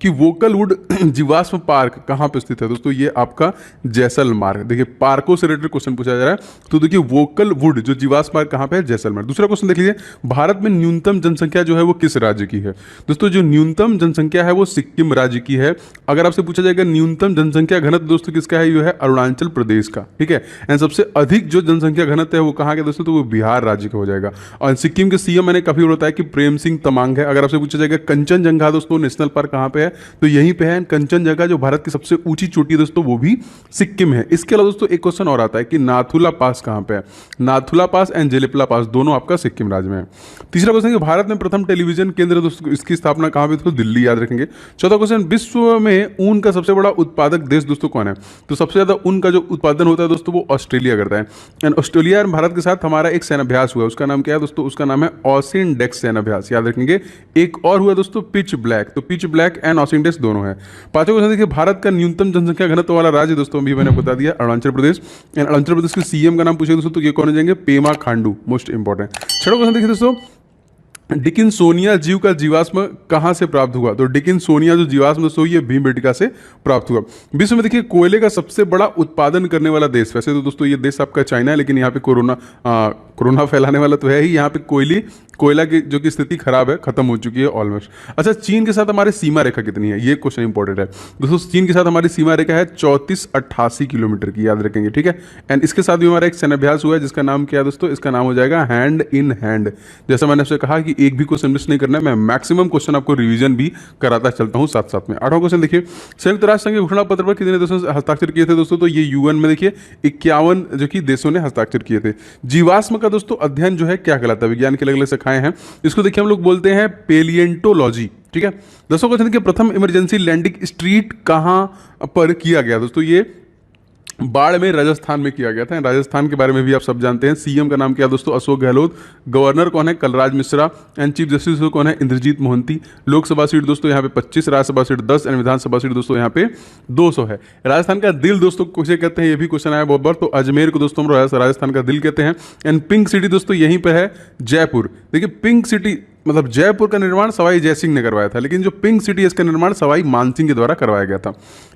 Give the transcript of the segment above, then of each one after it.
कि vocal would जीवाश्म park कहाँ पे स्थित है दोस्तों? ये आपका जैसलमेर। देखिए पार्कों से रिलेटेड क्वेश्चन पूछा जा रहा है, तो देखिए वोकल वुड जो जीवाश्म पार्क कहाँ पे है? जैसलमेर। दूसरा क्वेश्चन देख लीजिए, भारत में न्यूनतम जनसंख्या जो है वो किस राज्य की है? दोस्तों जो न्यूनतम जनसंख्या है वो सिक्किम राज्य की है। अगर आपसे पूछा जाएगा न्यूनतम जनसंख्या घनत्व दोस्तों किसका है? ये है अरुणाचल प्रदेश का, ठीक है। एंड सबसे अधिक जो जनसंख्या घनत्व है वो कहाँ का दोस्तों? तो वो बिहार राज्य का हो जाएगा। और सिक्किम के सीएम मैंने काफी बताया कि प्रेम सिंह तमांग है। अगर आपसे पूछा जाएगा कंचनजंगा दोस्तों नेशनल पार्क कहाँ पे है? तो यहीं पे है कंचनजंगा, जो भारत की सबसे ऊंची चोटी है दोस्तों वो भी सिक्किम है। इसके अलावा दोस्तों एक क्वेश्चन और आता है कि नाथुला पास कहाँ पे है? नाथुला पास एंड जेलिपला पास दोनों आपका सिक्किम राज्य में है। तीसरा क्वेश्चन कि भारत में प्रथम टेलीविजन केंद्र दोस्तों इसकी स्थापना कहाँ पे? दोस्तों दिल्ली, याद रखेंगे। चौथा क्वेश्चन, विश्व में ऊन का सबसे बड़ा उत्पादक देश दोस्तों कौन है? तो सबसे ज्यादा ऊन का जो उत्पादन होता है दोस्तों वो ऑस्ट्रेलिया करता है। एंड ऑस्ट्रेलिया और भारत के साथ हमारा एक सैन्याभ्यास हुआ, उसका नाम क्या है दोस्तों? उसका नाम है ऑसिनडेक्स सैन्याभ्यास, याद रखेंगे। एक और हुआ दोस्तों पिच ब्लैक, तो पिच ब्लैक एंड ऑसिनडेक्स दोनों है। पांचवा क्वेश्चन देखिए, भारत का न्यूनतम जनसंख्या घनत्व वाला राज्य दोस्तों अभी मैंने बता दिया अरुणाचल प्रदेश। एंड अरुणाचल प्रदेश के सीएम का नाम पूछे दोस्तों तो ये कौन हो जाएंगे? Pema Khandu, most important. छठा क्वेश्चन देखिए दोस्तों, डिकिंसोनिया जीव का जीवाश्म कहाँ से प्राप्त हुआ? तो डिकिंसोनिया जो जीवाश्म दोस्तों ये भीमबेटका से प्राप्त हुआ। विश्व में देखिए कोयले का सबसे बड़ा उत्पादन करने वाला देश, वैसे तो दोस्तों ये देश आपका चाइना है, लेकिन यहाँ पे कोरोना फैलाने वाला तो है ही। यहाँ पे कोयला की जो कि स्थिति खराब है, खत्म हो चुकी है ऑलमोस्ट। अच्छा, चीन के साथ हमारी सीमा रेखा कितनी है? ये क्वेश्चन इंपॉर्टेंट है दोस्तों। चीन के साथ हमारी सीमा रेखा है 3488 किलोमीटर की, याद रखेंगे, ठीक है। एंड इसके साथ भी हमारा एक सैन्याभ्यास हुआ है जिसका नाम क्या है दोस्तों? इसका नाम हो जाएगा हैंड इन हैंड। जैसा मैंने आपसे कहा कि एक भी क्वेश्चन मिस नहीं करना है, मैं मैक्सिमम क्वेश्चन आपको रिवीजन भी कराता चलता हूं साथ साथ में। आठवां क्वेश्चन देखिए, संयुक्त राष्ट्र संघ के घोषणा पत्र पर कितने देशों ने हस्ताक्षर किए थे दोस्तों? तो ये यूएन में देखिए 51 जो कि देशों ने हस्ताक्षर किए थे। जीवाश्म का दोस्तों अध्ययन जो है क्या कहलाता है? विज्ञान की अलग अलग शाखाएं हैं, इसको देखिए हम लोग बोलते हैं पेलिएंटोलॉजी, ठीक है। दसवां क्वेश्चन देखिए, प्रथम इमरजेंसी लैंडिंग स्ट्रीट कहां पर किया गया दोस्तों? ये बाड़मेर राजस्थान में किया गया था। राजस्थान के बारे में भी आप सब जानते हैं। सीएम का नाम क्या है दोस्तों? अशोक गहलोत। गवर्नर कौन है? Kalraj Mishra. And chief justice कौन है? इंद्रजीत मोहंती। लोकसभा सीट दोस्तों यहाँ पे 25, Rajya Sabha seat 10 and Vidhan Sabha seat दोस्तों यहाँ पे 200 है। राजस्थान का दिल दोस्तों किसे कहते हैं? ये भी क्वेश्चन आया बहुत बार, तो अजमेर को दोस्तों हम राजस्थान का दिल कहते हैं। एंड पिंक सिटी दोस्तों यहीं पर है जयपुर। देखिए पिंक सिटी मतलब जयपुर का निर्माण सवाई जयसिंह ने करवाया था, लेकिन जो पिंक सिटी है इसका निर्माण सवाई मानसिंह के द्वारा करवाया गया था।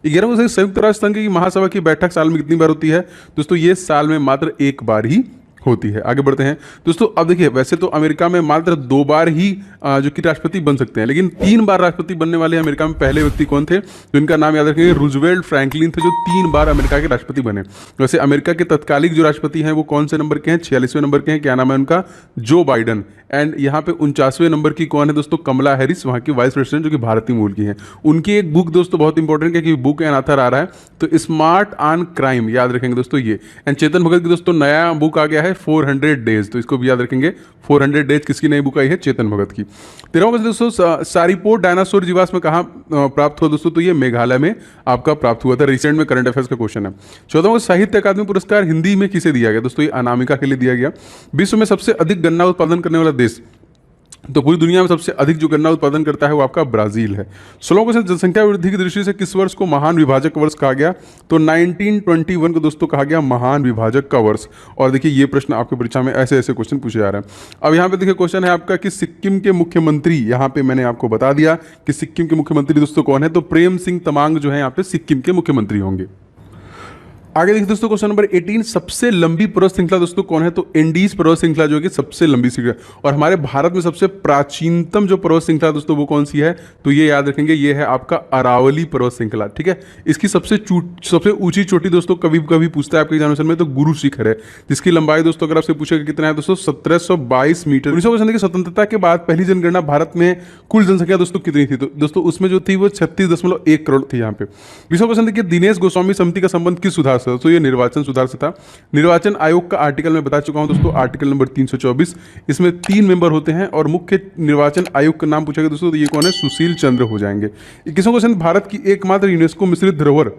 11वें संयुक्त राष्ट्र संघ की महासभा की बैठक साल में कितनी बार होती है दोस्तों? ये साल में मात्र एक बार ही होती है। आगे बढ़ते हैं दोस्तों। अब देखिए वैसे तो अमेरिका में मात्र 2 बार ही जो कि राष्ट्रपति बन सकते हैं, लेकिन 3 बार राष्ट्रपति बनने वाले अमेरिका में पहले व्यक्ति कौन थे? तो इनका नाम याद रखेंगे, रूजवेल्ट फ्रैंकलिन थे, जो 3 बार अमेरिका के राष्ट्रपति बने। वैसे अमेरिका के तत्कालिक जो राष्ट्रपति हैं वो कौन से नंबर के हैं? 46वें नंबर के हैं। क्या नाम है उनका? जो बाइडन। एंड यहाँ पे 49वें नंबर की कौन है दोस्तों? कमला हैरिस, वहाँ की वाइस प्रेसिडेंट, जो कि भारतीय मूल की है। उनकी एक बुक दोस्तों बहुत इंपॉर्टेंट है कि बुक एंड ऑथर आ रहा है, तो स्मार्ट ऑन क्राइम, याद रखेंगे दोस्तों ये। एंड चेतन भगत की दोस्तों नया बुक आ गया है 400 डेज, तो इसको भी याद रखेंगे। 400 डेज किसकी नई बुक आई है? चेतन भगत की। 13वां दोस्तों, सारीपोर्ट डायनासोर जीवाश्म कहाँ प्राप्त हुआ दोस्तों? तो ये मेघालय में आपका प्राप्त हुआ था। रिसेंट में करंट अफेयर्स का क्वेश्चन है। 14वां साहित्य अकादमी पुरस्कार हिंदी में किसे दिया गया दोस्तों? ये अनामिका के लिए दिया गया। विश्व में सबसे अधिक गन्ना उत्पादन करने वाला देश, तो पूरी दुनिया में सबसे अधिक जो गन्ना उत्पादन करता है वो आपका ब्राजील है। 16वां क्वेश्चन, जनसंख्या वृद्धि की दृष्टि से किस वर्ष को महान विभाजक वर्ष कहा गया? तो 1921 को दोस्तों कहा गया महान विभाजक का वर्ष। और देखिए ये प्रश्न आपकी परीक्षा में ऐसे ऐसे क्वेश्चन पूछे जा रहे हैं। अब यहाँ पे देखिए क्वेश्चन है आपका कि सिक्किम के मुख्यमंत्री, यहाँ पे मैंने आपको बता दिया कि सिक्किम के मुख्यमंत्री दोस्तों कौन है? तो प्रेम सिंह तमांग जो है यहाँ पे सिक्किम के मुख्यमंत्री होंगे। आगे देखिए दोस्तों क्वेश्चन नंबर 18, सबसे लंबी पर्वत श्रृंखला दोस्तों कौन है? तो एंडीज पर्वत श्रृंखला जो है कि सबसे लंबी श्रृंखला। और हमारे भारत में सबसे प्राचीनतम जो पर्वत श्रृंखला दोस्तों वो कौन सी है? तो ये याद रखेंगे, ये है आपका अरावली पर्वत श्रृंखला, ठीक है। इसकी सबसे ऊंची चोटी दोस्तों कभी कभी पूछता है आपके एग्जामिनेशन में, तो गुरु शिखर है, जिसकी लंबाई दोस्तों अगर आपसे पूछेगा कितना है दोस्तों? 1722 मीटर। 1945 की स्वतंत्रता के बाद पहली जनगणना भारत में कुल जनसंख्या दोस्तों कितनी थी? तो दोस्तों उसमें जो थी वो 36.1 करोड़ थी यहाँ पे। 20वां क्वेश्चन देखिए, दिनेश गोस्वामी समिति का संबंध किस सुधार से? तो ये निर्वाचन सुधार से था। निर्वाचन आयोग का आर्टिकल मैं बता चुका हूं दोस्तों, आर्टिकल नंबर 324। इसमें 3 मेंबर होते हैं और मुख्य निर्वाचन आयोग का नाम पूछा गया दोस्तों, तो ये कौन है? सुशील चंद्र हो जाएंगे। 21वां क्वेश्चन, भारत की एकमात्र यूनेस्को मिश्रित धरोहर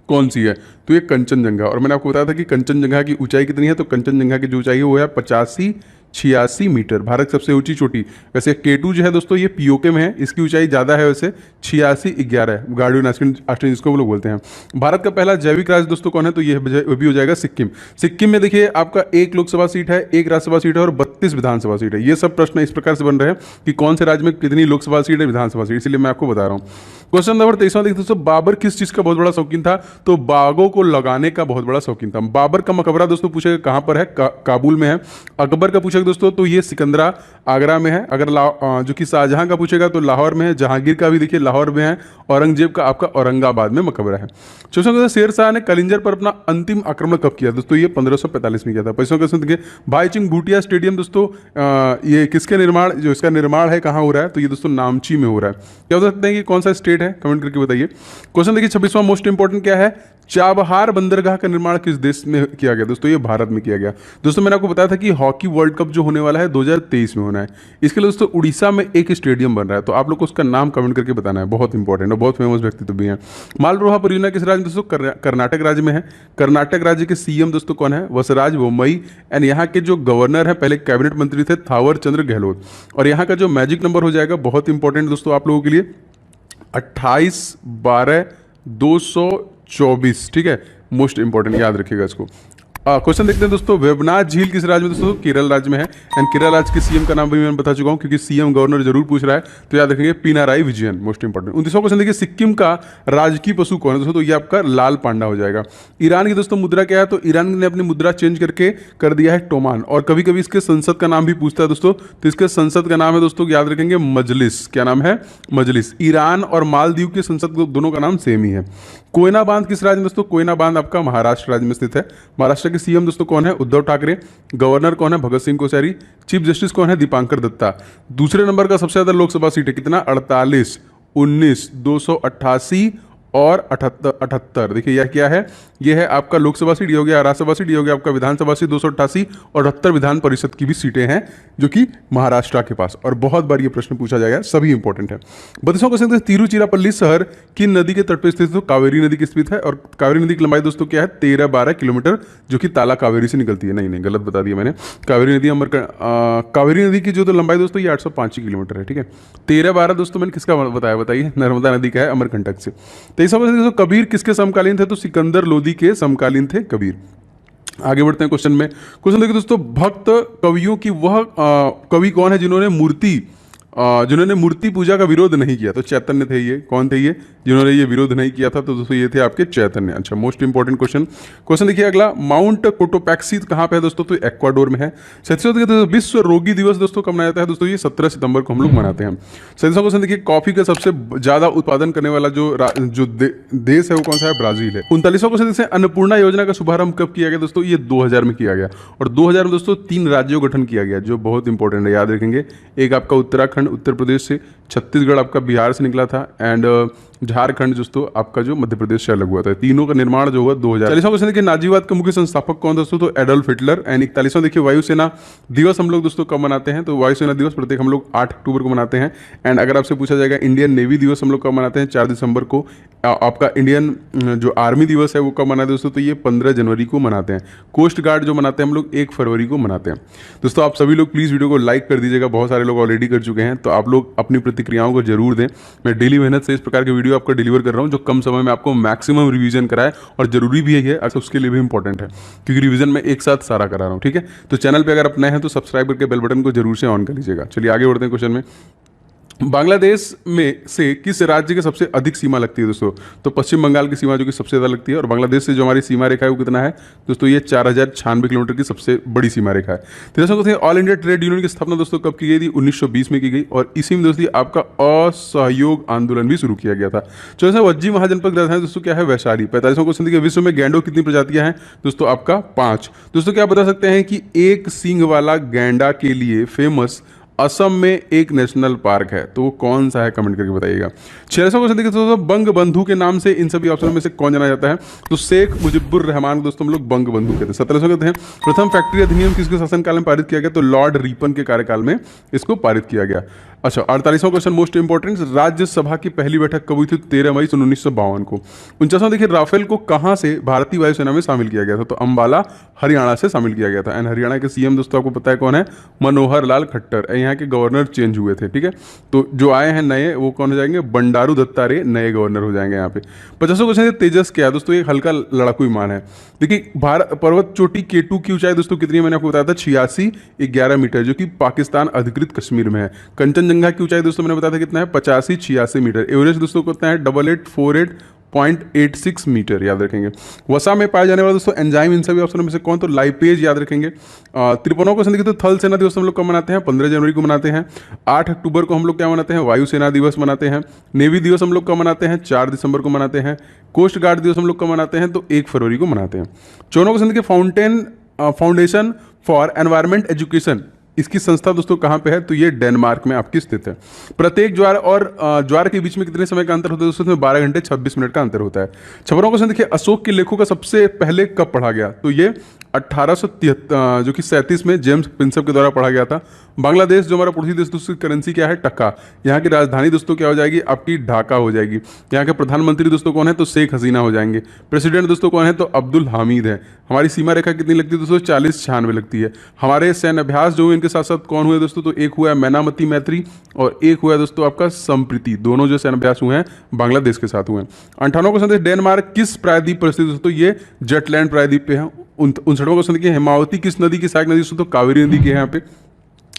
कौन सी है? तो ये कंचनजंगा। और मैंने आपको बताया था कि कंचनजंगा की ऊंचाई कितनी है? तो कंचनजंगा की जो ऊंचाई है वो है 85-86 मीटर, भारत की सबसे ऊंची चोटी। वैसे केटू जो है दोस्तों ये पीओके में है, इसकी ऊंचाई ज़्यादा है, वैसे 86-11 गार्डियन ऑस्ट्रेलिया जिसको वो लोग बोलते हैं। भारत का पहला जैविक राज्य दोस्तों कौन है? तो ये भी हो जाएगा सिक्किम। सिक्किम में देखिए आपका 1 लोकसभा सीट है, 1 राज्यसभा सीट है और 32 विधानसभा सीट है। ये सब प्रश्न इस प्रकार से बन रहे हैं कि कौन से राज्य में कितनी लोकसभा सीट है, विधानसभा सीट, इसलिए मैं आपको बता रहा हूँ। क्वेश्चन नंबर 23वां देखते दोस्तों, बाबर किस चीज का बहुत बड़ा शौकीन था? तो बागों को लगाने का बहुत बड़ा शौकीन था। बाबर का मकबरा दोस्तों पूछेगा कहां पर है? काबुल में है। अकबर का पूछेगा दोस्तों तो ये सिकंदरा आगरा में है। अगर जो कि शाहजहां का पूछेगा तो लाहौर में है। जहांगीर का भी देखिए लाहौर में है। औरंगजेब का आपका औरंगाबाद में मकबरा है। क्वेश्चन दोस्तों, शेर शाह ने कलिंजर पर अपना अंतिम आक्रमण कब किया? दोस्तों ये 1545 में किया था। पैसों क्वेश्चन देखिए, भाईचुंग भूटिया स्टेडियम दोस्तों ये किसके निर्माण, जो इसका निर्माण है कहाँ हो रहा है? तो ये दोस्तों नामची में हो रहा है। क्या बता सकते हैं कि कौन सा स्टेट है? कमेंट करके बताइए। क्वेश्चन देखिए 26वां मोस्ट इंपोर्टेंट क्या है? चाबहार बंदरगाह का निर्माण किस देश में किया गया? दोस्तों ये भारत में किया गया। दोस्तों मैंने आपको बताया था कि हॉकी वर्ल्ड कप जो होने वाला है 2023 में होना है। इसके लिए दोस्तों उड़ीसा में एक स्टेडियम बन रहा है, तो आप लोग को उसका नाम कमेंट करके बताना है। बहुत इंपॉर्टेंट है, बहुत फेमस व्यक्तित्व भी है। मालरोहा परियोजना किस राज्य में? दोस्तों कर्नाटक राज्य में है। कर्नाटक राज्य के सीएम दोस्तों कौन है? वसराज बोम्मई। एंड यहाँ के जो गवर्नर है पहले कैबिनेट मंत्री थे थावर चंद्र गहलोत। और यहाँ का जो मैजिक नंबर हो जाएगा बहुत इंपॉर्टेंट दोस्तों आप लोगों के लिए 28/12/224। ठीक है, मोस्ट इंपॉर्टेंट, याद रखिएगा इसको। क्वेश्चन देखते हैं दोस्तों, वेबनाथ झील किस राज्य में? दोस्तों केरल राज्य में है। एंड केरल राज्य के सीएम का नाम भी मैं बता चुका हूं, क्योंकि सीएम गवर्नर जरूर पूछ रहा है, तो याद रखेंगे पिनाराई विजयन, मोस्ट इंपॉर्टेंट। 29वां क्वेश्चन देखिए, सिक्किम का राजकीय पशु कौन है? दोस्तों तो ये आपका लाल पांडा हो जाएगा। ईरान की दोस्तों मुद्रा क्या है? तो ईरान ने अपनी मुद्रा चेंज करके कर दिया है टोमान। और कभी कभी इसके संसद का नाम भी पूछता है दोस्तों, तो इसके संसद का नाम है दोस्तों, याद रखेंगे मजलिस। क्या नाम है? मजलिस। ईरान और मालदीव के संसद दोनों का नाम सेम ही है। कोयना बांध किस राज्य में? दोस्तों कोयना बांध आपका महाराष्ट्र राज्य में स्थित है। महाराष्ट्र के सीएम दोस्तों कौन है? उद्धव ठाकरे। गवर्नर कौन है? भगत सिंह कोश्यारी। चीफ जस्टिस कौन है? दीपांकर दत्ता। दूसरे नंबर का सबसे ज्यादा लोकसभा सीट है, कितना? 48, 19, 288 और 78। देखिए यह क्या है? यह है आपका लोकसभा सीट, ये हो गया राज्यसभा सीट, ये हो गया आपका विधानसभा सीट 288 और 78 विधान परिषद की भी सीटें हैं जो कि महाराष्ट्र के पास। और बहुत बार ये प्रश्न पूछा जाएगा, सभी इंपॉर्टेंट है। 32वां क्वेश्चन, तिरुचिरापल्ली शहर किन नदी के तट पर स्थित है? तो कावेरी नदी की स्थित है। और कावेरी नदी की लंबाई दोस्तों क्या है? 13-12 किलोमीटर, जो कि ताला कावेरी से निकलती है। नहीं गलत बता दिया मैंने। कावेरी नदी कावेरी नदी की जो तो लंबाई दोस्तों ये 805 किलोमीटर है। ठीक है, 13-12 दोस्तों मैंने किसका बताया? बताइए, नर्मदा नदी का है, अमरकंटक से। 23वां क्वेश्चन, कबीर किसके समकालीन थे? तो सिकंदर लोदी के समकालीन थे कबीर। आगे बढ़ते हैं क्वेश्चन में। क्वेश्चन देखिए दोस्तों, भक्त कवियों की वह कवि कौन है जिन्होंने मूर्ति पूजा का विरोध नहीं किया? तो चैतन्य थे। ये कौन थे? ये जिन्होंने ये विरोध नहीं किया था, तो दोस्तों ये थे आपके चैतन्य। अच्छा, मोस्ट इंपॉर्टेंट क्वेश्चन देखिए अगला, माउंट कोटोपैक्सी कहाँ पे है दोस्तों? तो एक्वाडोर में है। 37वां विश्व रोगी दिवस दोस्तों कब मनाया जाता है? दोस्तों ये 17 सितंबर को हम लोग मनाते हैं। 37वां क्वेश्चन देखिए, कॉफी का सबसे ज्यादा उत्पादन करने वाला जो देश है वो कौन सा है? ब्राजील है। 39वां क्वेश्चन देखिए, अन्नपूर्णा योजना का शुभारंभ कब किया गया? दोस्तों ये 2000 में किया गया। और 2000 में दोस्तों 3 राज्यों का गठन किया गया, जो बहुत इंपॉर्टेंट है, याद रखेंगे। एक आपका उत्तराखंड उत्तर प्रदेश से, छत्तीसगढ़ आपका बिहार से निकला था, एंड झारखंड दोस्तों आपका जो मध्य प्रदेश से अलग हुआ था। तीनों का निर्माण जो हुआ 2000। 40वां क्वेश्चन देखिए, नाजीवाद का मुख्य संस्थापक कौन दोस्तों? तो एडोल्फ हिटलर। एंड 41वां देखिए, वायुसेना दिवस हम लोग दोस्तों कब मनाते हैं? तो वायुसेना दिवस प्रत्येक हम लोग 8 अक्टूबर को मनाते हैं। एंड अगर आपसे पूछा जाएगा इंडियन नेवी दिवस हम लोग कब मनाते हैं? 4 दिसंबर को। आपका इंडियन जो आर्मी दिवस है वो कब मनाते हैं दोस्तों? तो ये 15 जनवरी को मनाते हैं। कोस्ट गार्ड जो मनाते हैं हम लोग 1 फरवरी को मनाते हैं। दोस्तों आप सभी लोग प्लीज़ वीडियो को लाइक कर दीजिएगा, बहुत सारे लोग ऑलरेडी कर चुके हैं, तो आप लोग अपनी प्रतिक्रियाओं को जरूर दें। मैं डेली मेहनत से इस प्रकार के वीडियो आपको डिलीवर कर रहा हूं जो कम समय में आपको मैक्सिमम रिवीजन कराए, और जरूरी भी है, अगर उसके लिए भी इंपॉर्टेंट है, क्योंकि रिवीजन में एक साथ सारा करा रहा हूं। ठीक है, तो चैनल पे अगर आप नए हैं तो सब्सक्राइब करके बेल बटन को जरूर से ऑन कर लीजिएगा। चलिए आगे बढ़ते हैं क्वेश्चन में। बांग्लादेश में से किस राज्य के सबसे अधिक सीमा लगती है दोस्तों? तो पश्चिम बंगाल की सीमा जो कि सबसे ज़्यादा लगती है। और बांग्लादेश से जो हमारी सीमा रेखा है वो कितना है दोस्तों? ये 4096 किलोमीटर की सबसे बड़ी सीमा रेखा है। तीसरा ऑल इंडिया ट्रेड यूनियन की स्थापना दोस्तों कब की गई थी? 1920 में की गई। और इसी में दोस्तों आपका असहयोग आंदोलन भी शुरू किया गया था। चौथा वज्जी महाजनपद की राजधानी दोस्तों क्या है? वैशाली। 45वां क्वेश्चन देखिए, विश्व में गैंडों कितनी प्रजातियां हैं दोस्तों? आपका 5। दोस्तों क्या बता सकते हैं कि एक सींग वाला गैंडा के लिए फेमस असम में एक नेशनल पार्क है, तो वो कौन सा है? कमेंट करके बताइएगा। 46वां क्वेश्चन देखिए दोस्तों, बंग बंधु के नाम से इन सभी ऑप्शनों में से कौन जाना जाता है? तो शेख मुजिबुर रहमान दोस्तों हम लोग बंग बंधु कहते हैं। 17वां कहते हैं, प्रथम फैक्ट्री अधिनियम किसके शासनकाल में पारित किया गया? तो लॉर्ड रिपन के कार्यकाल में इसको पारित किया गया। अच्छा, 48वां क्वेश्चन मोस्ट इंपॉर्टेंट, राज्यसभा की पहली बैठक कब हुई थी? 13 मई 1952 को। 49वां देखिए, राफेल को कहां से भारतीय वायुसेना में शामिल किया गया था? तो अंबाला हरियाणा से शामिल किया गया था। एंड हरियाणा के सीएम दोस्तों आपको पता है कौन है? मनोहर लाल खट्टर। यहाँ के गवर्नर चेंज हुए थे, ठीक है। तो जो आए हैं नए वो कौन हो जाएंगे, बंडारू दत्तात्रेय नए गवर्नर हो जाएंगे यहाँ पे। 50वां क्वेश्चन है तेजस क्या है दोस्तों, एक हल्का लड़ाकू विमान है। देखिए भारत पर्वत चोटी K2 की ऊंचाई दोस्तों कितनी है, मैंने आपको बताया था 8611 मीटर, जो कि पाकिस्तान अधिकृत कश्मीर में है। कंचनजंगा की ऊंचाई दोस्तों मैंने बताया था कितना है, 8586 मीटर। एवरेस्ट दोस्तों कितना है, 8848.86 मीटर, याद रखेंगे। वसा में पाया जाने वाला दोस्तों एंजाइम इन सभी ऑप्शनों में से कौन, तो लाइपेज, याद रखेंगे। 53वां क्वेश्चन देखिए तो थल सेना दिवस हम लोग कब मनाते हैं, 15 जनवरी को मनाते हैं। 8 अक्टूबर को हम लोग क्या मनाते हैं, वायुसेना दिवस मनाते हैं। नेवी दिवस हम लोग कब मनाते हैं, 4 दिसंबर को मनाते हैं। कोस्ट गार्ड दिवस हम लोग कब मनाते हैं, तो 1 फरवरी को मनाते हैं। 54वां क्वेश्चन देखिए फाउंडेशन फॉर एनवायरमेंट एजुकेशन, इसकी संस्था दोस्तों कहाँ पे है, तो ये डेनमार्क में आपकी स्थित है। प्रत्येक ज्वार और ज्वार के बीच में कितने समय का अंतर होता है दोस्तों, इसमें 12 घंटे 26 मिनट का अंतर होता है। 56वां क्वेश्चन देखिए अशोक के लेखों का सबसे पहले कब पढ़ा गया, तो ये 1873 जो कि 37 में जेम्स प्रिंसेप के द्वारा पढ़ा गया था। बांग्लादेश जो हमारा पड़ोसी देश दोस्तों, करेंसी क्या है, टक्का। यहाँ की राजधानी दोस्तों क्या हो जाएगी, आपकी ढाका हो जाएगी। यहाँ के प्रधानमंत्री दोस्तों कौन है, तो शेख हसीना हो जाएंगे। प्रेसिडेंट दोस्तों कौन है, तो अब्दुल हामिद है। हमारी सीमा रेखा कितनी लगती है दोस्तों, 4096 लगती है। हमारे सैन्य अभ्यास जो इनके साथ साथ कौन हुए दोस्तों, तो एक हुआ है मैनामती मैत्री और एक हुआ है दोस्तों आपका संप्रीति, दोनों जो सैन्य अभ्यास हुए हैं बांग्लादेश के साथ हुए हैं। 58वां क्वेश्चन डेनमार्क किस प्रायद्वीप पर स्थित दोस्तों, ये जटलैंड प्रायद्वीप पे है। 59वां क्वेश्चन देखिए हेमावती किस नदी की सहायक नदी दोस्तों, तो कावेरी नदी की है यहाँ पे।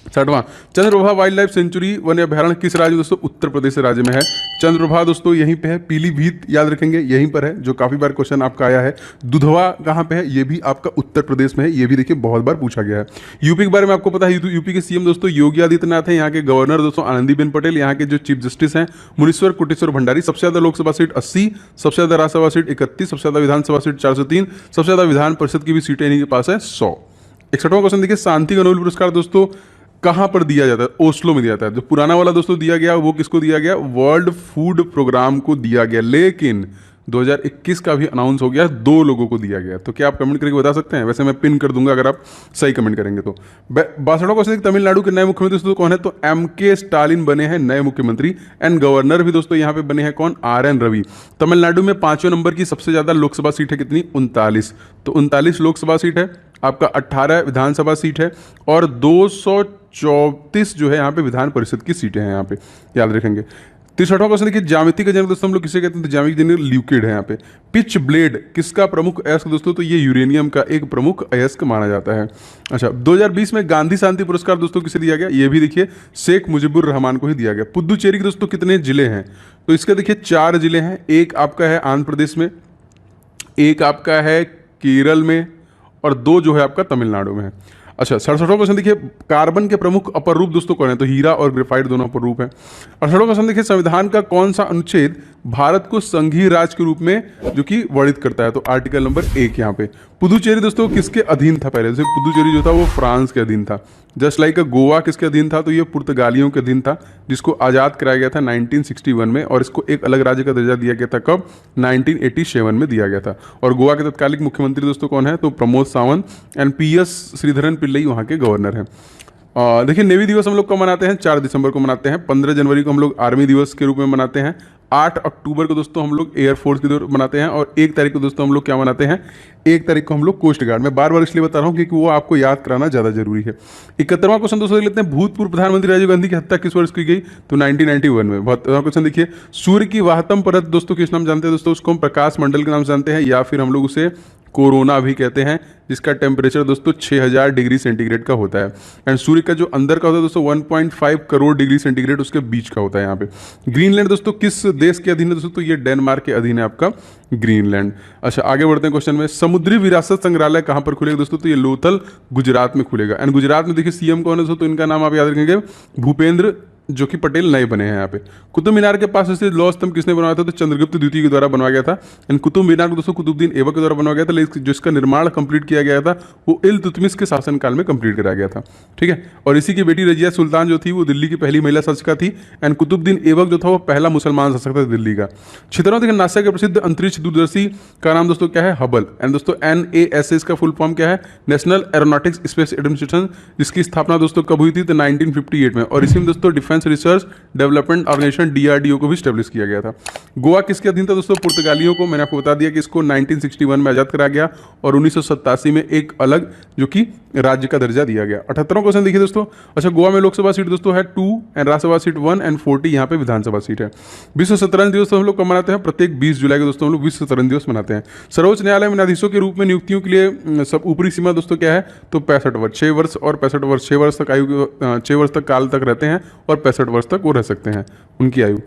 60वां चंद्रप्रभा वाइल्ड लाइफ सेंचुरी वन अभ्यारण्य किस राज्य में दोस्तों, उत्तर प्रदेश राज्य में है। चंद्रप्रभा दोस्तों यहीं पे है। पीलीभीत याद रखेंगे यहीं पर है, जो काफी बार क्वेश्चन आपका आया है। दुधवा कहाँ पे है, ये भी आपका उत्तर प्रदेश में है, ये भी देखिए बहुत बार पूछा गया है। यूपी के बारे में आपको पता है, यूपी के सीएम दोस्तों योगी आदित्यनाथ है। यहाँ के गवर्नर दोस्तों आनंदीबेन पटेल। यहाँ के जो चीफ जस्टिस हैं मुनीश्वर कुटेश्वर भंडारी। सबसे ज्यादा लोकसभा सीट 80, सबसे ज्यादा राज्यसभा सीट 31, सबसे ज्यादा विधानसभा सीट 403, सबसे ज्यादा विधान परिषद की भी सीटें इन्हीं के पास है 100। 61वां क्वेश्चन देखिए शांति का नोबेल पुरस्कार दोस्तों कहाँ पर दिया जाता है, ओस्लो में दिया जाता है। जो पुराना वाला दोस्तों दिया गया वो किसको दिया गया, वर्ल्ड फूड प्रोग्राम को दिया गया, लेकिन 2021 का भी अनाउंस हो गया, 2 लोगों को दिया गया। तो क्या आप कमेंट करके बता सकते हैं, वैसे मैं पिन कर दूंगा अगर आप सही कमेंट करेंगे तो। 62वां क्वेश्चन तमिलनाडु के नए मुख्यमंत्री दोस्तों कौन है, तो MK स्टालिन बने हैं नए मुख्यमंत्री। एंड गवर्नर भी दोस्तों यहाँ पे बने हैं कौन, RN रवि। तमिलनाडु में 5वें नंबर की सबसे ज्यादा लोकसभा सीट है कितनी, 39। तो 39 लोकसभा सीट है, आपका 18 विधानसभा सीट है और 234 जो है यहाँ पे विधान परिषद की सीटें हैं यहाँ पे, याद रखेंगे। 63वां क्वेश्चन देखिए ज्यामिति का जनक दोस्तों हम लोग किसे कहते हैं, तो ज्यामिति जनक ल्यूकिड है यहाँ पे। पिच ब्लेड किसका प्रमुख अयस्क दोस्तों, तो ये यूरेनियम का एक प्रमुख अयस्क माना जाता है। अच्छा 2020 में गांधी शांति पुरस्कार दोस्तों किसे दिया गया, ये भी देखिए शेख मुजीबुर रहमान को ही दिया गया। पुदुचेरी के दोस्तों कितने जिले हैं, तो इसके देखिए 4 जिले हैं। एक आपका है आंध्र प्रदेश में, एक आपका है केरल में और 2 जो है आपका तमिलनाडु में है। अच्छा 67वां क्वेश्चन देखिए कार्बन के प्रमुख अपर रूप दोस्तों कौन है, तो हीरा और ग्रेफाइट दोनों अपर रूप है। 68वां क्वेश्चन देखिए संविधान का कौन सा अनुच्छेद भारत को संघीय राज्य के रूप में जो कि वर्णित करता है, तो आर्टिकल नंबर 1 यहाँ पे। पुदुचेरी दोस्तों किसके अधीन था पहले, जैसे पुदुचेरी जो था वो फ्रांस के अधीन था। जस्ट लाइक गोवा किसके अधीन था, तो ये पुर्तगालियों के अधीन था, जिसको आज़ाद कराया गया था 1961 में और इसको एक अलग राज्य का दर्जा दिया गया था कब, 1987 में दिया गया था। और गोवा के तत्कालिक मुख्यमंत्री दोस्तों कौन है, तो प्रमोद सावंत। एंड PS श्रीधरन पिल्लई वहाँ के गवर्नर हैं। देखिए नेवी दिवस हम लोग कब मनाते हैं, 4 दिसंबर को मनाते हैं। 15 जनवरी को हम लोग आर्मी दिवस के रूप में मनाते हैं। 8 अक्टूबर को दोस्तों हम लोग एयरफोर्स के दौर मनाते हैं और 1 तारीख को दोस्तों हम लोग क्या मनाते हैं, 1 तारीख को हम लोग कोस्ट गार्ड। मैं बार बार इसलिए बता रहा हूँ क्योंकि वो आपको याद कराना ज़्यादा जरूरी है। 71वां क्वेश्चन दोस्तों देख लेते हैं, भूतपूर्व प्रधानमंत्री राजीव गांधी की हत्या किस वर्ष की गई, तो 1991 में। 72वां क्वेश्चन देखिए सूर्य की वाहतम परत दोस्तों किस नाम जानते हैं दोस्तों, उसको हम प्रकाश मंडल के नाम से जानते हैं या फिर हम लोग उसे कोरोना भी कहते हैं, जिसका टेम्परेचर दोस्तों 6000 डिग्री सेंटीग्रेड का होता है। एंड सूर्य का जो अंदर का होता है दोस्तों 1.5 करोड़ डिग्री सेंटीग्रेड उसके बीच का होता है यहाँ पे। ग्रीनलैंड दोस्तों किस देश के अधीन है दोस्तों, तो ये डेनमार्क के अधीन है आपका ग्रीनलैंड। अच्छा आगे बढ़ते हैं क्वेश्चन में, समुद्री विरासत संग्रहालय कहाँ पर खुलेगा दोस्तों, तो ये लोथल गुजरात में खुलेगा। एंड गुजरात में देखिए CM कौन है दोस्तों, तो इनका नाम आप याद रखेंगे भूपेंद्र जो कि पटेल नए बने हैं यहाँ पे। कुतुब मीनार के पास स्थित लौह स्तंभ किसने बनवाया था, तो चंद्रगुप्त द्वितीय के द्वारा बनवाया गया था। इन कुतुब मीनार को दोस्तों कुतुबुद्दीन ऐबक के द्वारा बनवाया गया था, लेकिन जिसका निर्माण कंप्लीट किया गया था वो इल्तुतमिश के शासनकाल में कंप्लीट कराया गया था, ठीक है। और इसी की बेटी रजिया सुल्तान जो थी वो दिल्ली की पहली महिला शासिका थी। एंड कुतुबुद्दीन ऐबक जो था वो पहला मुसलमान शासक था दिल्ली का। 76वां देखिए नासा के प्रसिद्ध अंतरिक्ष दूरदर्शी का नाम दोस्तों क्या है, हबल। एंड दोस्तों NASA का फुल फॉर्म क्या है, नेशनल एरोनॉटिक्स स्पेस एडमिनिस्ट्रेशन, जिसकी स्थापना दोस्तों कब हुई थी, तो 1958 में। और इसी में दोस्तों defence defence research development organisation DRDO को भी स्टेब्लिश किया गया था। गोवा किसके अधीन था दोस्तों? पुर्तगालियों को। मैंने आपको बता दिया कि इसको 1961 में आज़ाद करा गया और 1987 में एक अलग जो कि राज्य का दर्जा दिया गया। 78वां क्वेश्चन देखिए दोस्तों। अच्छा, गोवा में लोकसभा सीट दोस्तों है 2 एंड राज्यसभा सीट 1 एंड 40 यहाँ पे विधानसभा सीट है। विश्व शतरंज दिवस हम लोग कब मनाते हैं? प्रत्येक 20 जुलाई को दोस्तों हम लोग विश्व शतरंज दिवस मनाते हैं। सर्वोच्च न्यायालय में न्यायाधीशों के रूप में नियुक्तियों के लिए सब ऊपरी सीमा दोस्तों क्या है? तो 65 वर्ष, 6 वर्ष और 65 वर्ष, 6 वर्ष तक आयु 6 वर्ष तक काल तक रहते हैं और 65 वर्ष तक वो रह सकते हैं उनकी आयु।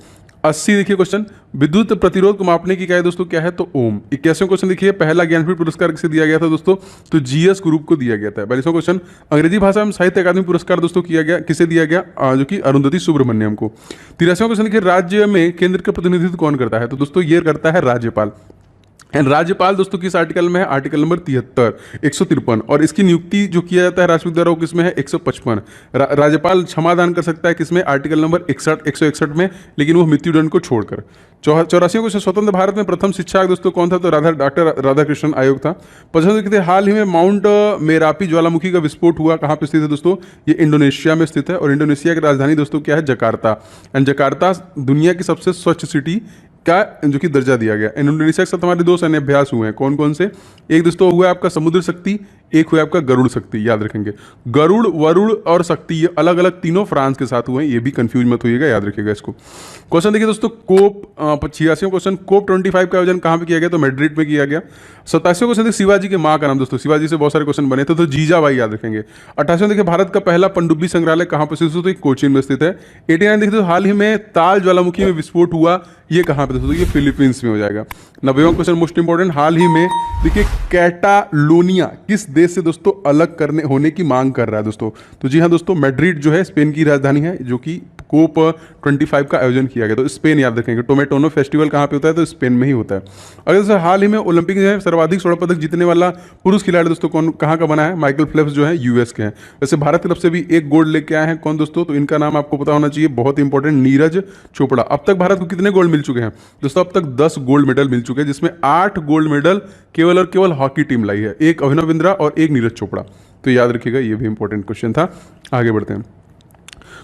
80 देखिए क्वेश्चन, विद्युत प्रतिरोध को मापने की क्या है दोस्तों? क्या है? तो ओम। 81वां क्वेश्चन देखिए, पहला ज्ञानपीठ पुरस्कार किसे दिया गया था दोस्तों? तो GS ग्रुप को दिया गया था। 42वां क्वेश्चन, अंग्रेजी भाषा में साहित्य अकादमी पुरस्कार दोस्तों किया गया, किसे दिया गया? जो कि अरुंधति सुब्रमण्यम को। 83वां क्वेश्चन देखिए, राज्य में केंद्र का प्रतिनिधित्व कौन करता है? तो दोस्तों ये करता है राज्यपाल। एंड राज्यपाल दोस्तों किस आर्टिकल में है? Article number 73, 153। और इसकी नियुक्ति जो किया जाता है राष्ट्रपति द्वारा वो किसमें है? 155। राज्यपाल क्षमादान कर सकता है किसमें? आर्टिकल नंबर 161 में, लेकिन वो मृत्युदंड को छोड़कर। 84वां क्वेश्चन, स्वतंत्र भारत में प्रथम शिक्षा दोस्तों कौन था? तो डॉक्टर राधाकृष्णन आयोग था। 55 हाल ही में माउंट मेरापी ज्वालामुखी का विस्फोट हुआ, कहाँ पे स्थित है दोस्तों? ये इंडोनेशिया में स्थित है और इंडोनेशिया की राजधानी दोस्तों क्या है? जकार्ता। एंड जकार्ता दुनिया की सबसे स्वच्छ सिटी का जो कि दर्जा दिया गया। इंडोनेशिया के साथ हमारे 2 सैन्य अभ्यास हुए हैं, कौन कौन से? एक दोस्तों हुआ आपका समुद्र शक्ति, एक हुआ आपका गरुड़ शक्ति, याद रखेंगे। गरुड़, वरुड़ और शक्ति ये अलग अलग तीनों फ्रांस के साथ हुए हैं, ये भी कंफ्यूज मत होइएगा, याद रखिएगा इसको। क्वेश्चन देखिए दोस्तों, कोप 86वां क्वेश्चन, कोप 25 का आयोजन कहाँ पे किया गया? तो मैड्रिड में किया गया। 87वां क्वेश्चन देखिए, शिवाजी के माँ का नाम दोस्तों, शिवाजी से बहुत सारे क्वेश्चन बने थे तो जीजाबाई, याद रखेंगे। 88वां देखिए, भारत का पहला पनडुब्बी संग्रहालय कहाँ पर स्थित? तो कोचीन में स्थित है। 89 देखिए, हाल ही में ताल ज्वालामुखी में विस्फोट हुआ, ये कहाँ पे दोस्तों? ये फिलीपींस में हो जाएगा। 90वां क्वेश्चन मोस्ट इंपॉर्टेंट, हाल ही में देखिए कैटालोनिया किस देश से दोस्तों अलग करने होने की मांग कर रहा है दोस्तों? तो जी हाँ दोस्तों, मैड्रिड जो है स्पेन की राजधानी है, जो कि कोप 25 का आयोजन किया गया। तो स्पेन याद रखेंगे। टोमेटोनो फेस्टिवल कहाँ पे होता है? तो स्पेन में ही होता है। अगर दोस्तों हाल ही में ओलंपिक जो है सर्वाधिक स्वर्ण पदक जीतने वाला पुरुष खिलाड़ी दोस्तों कौन, कहाँ का बना है? माइकल फेल्प्स जो है US के हैं। वैसे भारत की तरफ से भी एक गोल्ड लेके आए हैं, कौन दोस्तों? तो इनका नाम आपको पता होना चाहिए, बहुत इंपॉर्टेंट, नीरज चोपड़ा। अब तक भारत को कितने गोल्ड मिल चुके हैं दोस्तों? अब तक 10 गोल्ड मेडल मिल चुके हैं, जिसमें 8 गोल्ड मेडल केवल और केवल हॉकी टीम लाई है, एक अभिनव बिंद्रा और एक नीरज चोपड़ा। तो याद रखिएगा, ये भी इंपॉर्टेंट क्वेश्चन था। आगे बढ़ते हैं।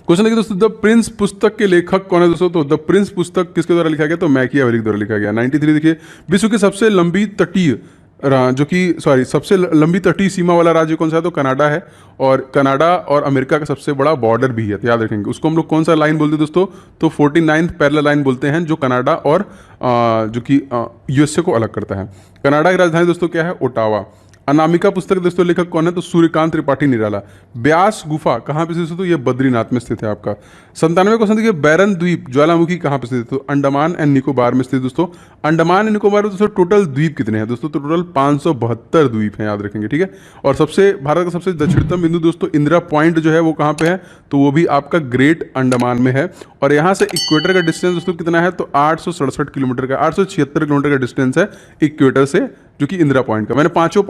क्वेश्चन देखिए दोस्तों, द प्रिंस पुस्तक के लेखक कौन है दोस्तों? तो द प्रिंस पुस्तक किसके द्वारा लिखा गया? तो मैकियावेली द्वारा लिखा गया। 93 देखिए, विश्व की सबसे लंबी तटीय सबसे लंबी तटीय सीमा वाला राज्य कौन सा है? तो कनाडा है। और कनाडा और अमेरिका का सबसे बड़ा बॉर्डर भी है, तो याद रखेंगे। उसको हम लोग कौन सा लाइन बोलते हैं दोस्तों? तो 49th पैरेलल लाइन बोलते हैं, जो कनाडा और जो कि USA को अलग करता है। कनाडा की राजधानी दोस्तों क्या है? ओटावा। अनामिका पुस्तक दोस्तों लेखक कौन है? तो सूर्यकांत त्रिपाठी निराला। ब्यास गुफा कहाँ पे स्थित है? तो ये बद्रीनाथ में स्थित है आपका। 97 क्वेश्चन देखिए, बैरन द्वीप ज्वालामुखी कहाँ पे स्थित है? तो अंडमान एंड निकोबार में स्थित दोस्तों। अंडमान एंड निकोबार में दोस्तों टोटल द्वीप कितने हैं दोस्तों? तो टोटल 572 द्वीप हैं, याद रखेंगे, ठीक है। और सबसे भारत का सबसे दक्षिणतम बिंदु दोस्तों इंदिरा पॉइंट जो है वो कहाँ पे है? तो वो भी आपका ग्रेट अंडमान में है। और यहाँ से इक्वेटर का डिस्टेंस दोस्तों कितना है? तो 867 किलोमीटर का, 876 किलोमीटर का डिस्टेंस है इक्वेटर से, जो कि इंदिरा पॉइंट का। मैंने 5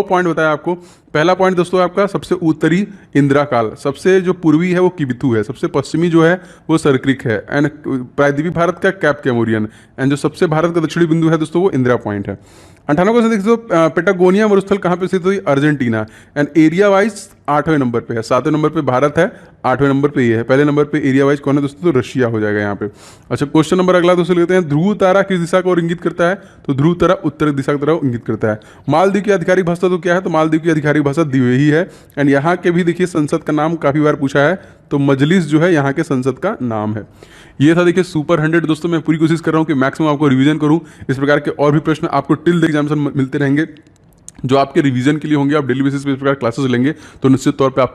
पॉइंट बताया आपको। पहला पॉइंट दोस्तों आपका सबसे उत्तरी इंदिरा काल, सबसे जो पूर्वी है वो किबिथू है, सबसे पश्चिमी जो है वो सरक्रिक है, एंड प्रायद्वीपीय भारत का कैप कैमोरियन, एंड जो सबसे भारत का दक्षिणी बिंदु है दोस्तों वो इंदिरा पॉइंट है। 98 क्वेश्चन देखिए दोस्तों, पेटागोनिया मरुस्थल कहाँ पे स्थित है? अर्जेंटीना। एंड एरिया वाइज 8वें नंबर पे है, 7वें नंबर पे भारत है, 8वें नंबर पे ये है। पहले नंबर पे एरिया वाइज कौन है दोस्तों? तो रशिया हो जाएगा यहाँ पे। अच्छा, क्वेश्चन नंबर अगला दोस्तों लेते हैं, ध्रुव तारा किस दिशा को इंगित करता है? तो ध्रुव तारा उत्तर दिशा की तरफ इंगित करता है। मालदीव की आधिकारिक भाषा तो क्या है? तो मालदीव की आधिकारिक भाषा दिवेही है। एंड यहाँ के भी देखिए संसद का नाम काफी बार पूछा है, तो मजलिस जो है यहाँ के संसद का नाम है। ये था देखिए सुपर 100 दोस्तों। मैं पूरी कोशिश कर रहा हूँ कि मैक्सिमम आपको रिवीजन करूँ। इस प्रकार के और भी प्रश्न आपको टिल द एग्जामिनेशन मिलते रहेंगे, जो आपके रिवीजन के लिए होंगे। आप डेली बेसिस पे इस प्रकार क्लासेस लेंगे तो निश्चित तौर पे आप